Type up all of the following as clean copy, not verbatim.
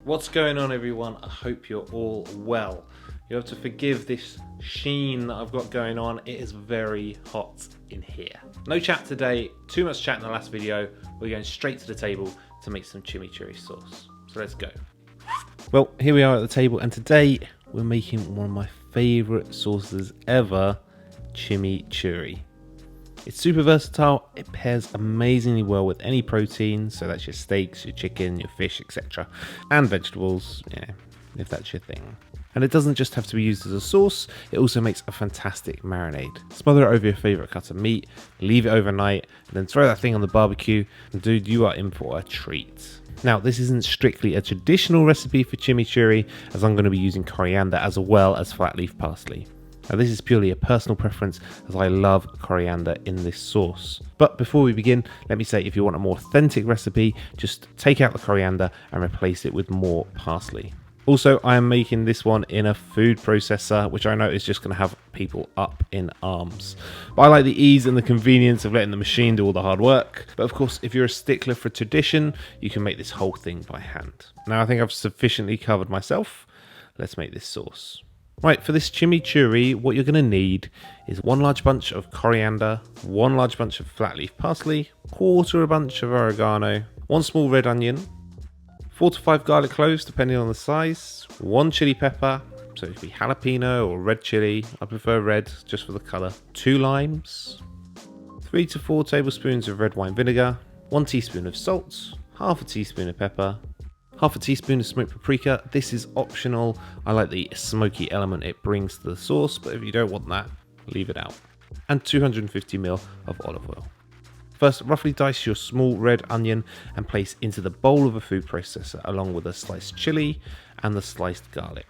What's going on, everyone? I hope you're all well. You have to forgive this sheen that I've got going on. It is very hot in here. No chat today, too much chat in the last video. We're going straight to the table to make some chimichurri sauce. So let's go. Well, here we are at the table, and today we're making one of my favorite sauces ever, chimichurri. It's super versatile, it pairs amazingly well with any protein, so that's your steaks, your chicken, your fish, etc. And vegetables, yeah, if that's your thing. And it doesn't just have to be used as a sauce, it also makes a fantastic marinade. Smother it over your favourite cut of meat, leave it overnight, and then throw that thing on the barbecue, and dude, you are in for a treat. Now, this isn't strictly a traditional recipe for chimichurri, as I'm going to be using coriander as well as flat leaf parsley. Now, this is purely a personal preference, as I love coriander in this sauce. But before we begin, let me say, if you want a more authentic recipe, just take out the coriander and replace it with more parsley. Also, I am making this one in a food processor, which I know is just going to have people up in arms. But I like the ease and the convenience of letting the machine do all the hard work. But of course, if you're a stickler for tradition, you can make this whole thing by hand. Now, I think I've sufficiently covered myself. Let's make this sauce. Right, for this chimichurri, what you're going to need is 1 large bunch of coriander, 1 large bunch of flat leaf parsley, 1/4 bunch of oregano, 1 small red onion, 4 to 5 garlic cloves depending on the size, 1 chili pepper, so it could be jalapeno or red chili, I prefer red just for the colour, 2 limes, 3 to 4 tablespoons of red wine vinegar, 1 teaspoon of salt, half a teaspoon of pepper, half a teaspoon of smoked paprika. This is optional. I like the smoky element it brings to the sauce, but if you don't want that, leave it out. And 250 ml of olive oil. First, roughly dice your small red onion and place into the bowl of a food processor along with the sliced chili and the sliced garlic.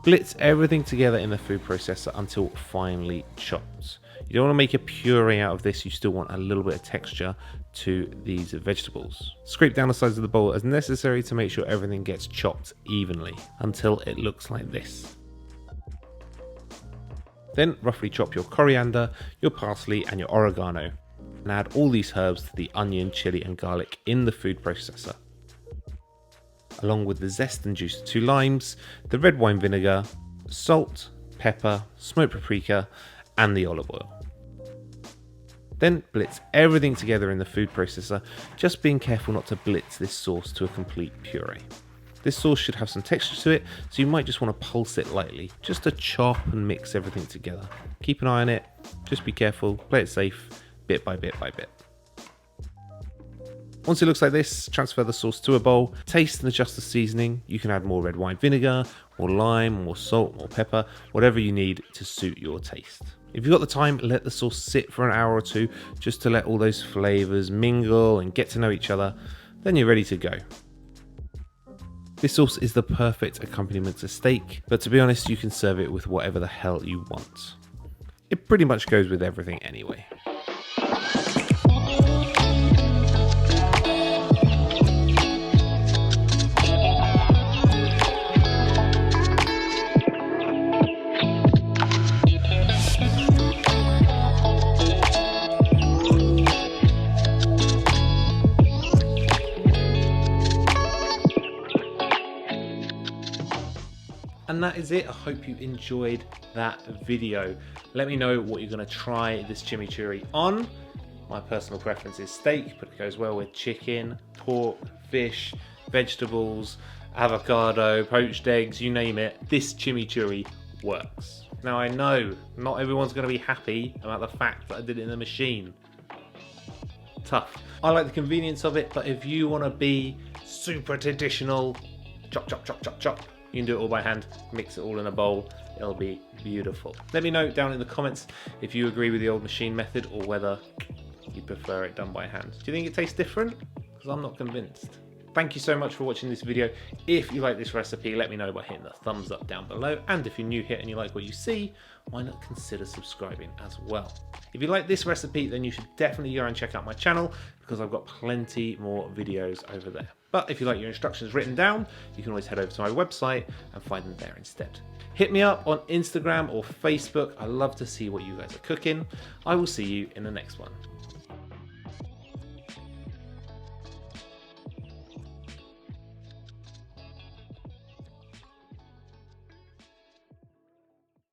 Blitz everything together in the food processor until finely chopped. You don't want to make a puree out of this, you still want a little bit of texture to these vegetables. Scrape down the sides of the bowl as necessary to make sure everything gets chopped evenly until it looks like this. Then roughly chop your coriander, your parsley and your oregano, and add all these herbs to the onion, chili and garlic in the food processor, along with the zest and juice of 2 limes, the red wine vinegar, salt, pepper, smoked paprika and the olive oil. Then blitz everything together in the food processor, just being careful not to blitz this sauce to a complete puree. This sauce should have some texture to it, so you might just want to pulse it lightly, just to chop and mix everything together. Keep an eye on it, just be careful, play it safe, bit by bit by bit. Once it looks like this, transfer the sauce to a bowl, taste and adjust the seasoning. You can add more red wine vinegar, more lime, more salt, more pepper, whatever you need to suit your taste. If you've got the time, let the sauce sit for an hour or two, just to let all those flavours mingle and get to know each other, then you're ready to go. This sauce is the perfect accompaniment to steak, but to be honest, you can serve it with whatever the hell you want. It pretty much goes with everything anyway. And that is it. I hope you enjoyed that video. Let me know what you're going to try this chimichurri on. My personal preference is steak, but it goes well with chicken, pork, fish, vegetables, avocado, poached eggs, you name it. This chimichurri works. Now, I know not everyone's going to be happy about the fact that I did it in the machine. Tough. I like the convenience of it, but if you want to be super traditional, chop, chop, chop, chop, chop, you can do it all by hand, mix it all in a bowl, it'll be beautiful. Let me know down in the comments if you agree with the old machine method or whether you prefer it done by hand. Do you think it tastes different? Because I'm not convinced. Thank you so much for watching this video. If you like this recipe, let me know by hitting the thumbs up down below. And if you're new here and you like what you see, why not consider subscribing as well? If you like this recipe, then you should definitely go and check out my channel because I've got plenty more videos over there. But if you like your instructions written down, you can always head over to my website and find them there instead. Hit me up on Instagram or Facebook. I love to see what you guys are cooking. I will see you in the next one.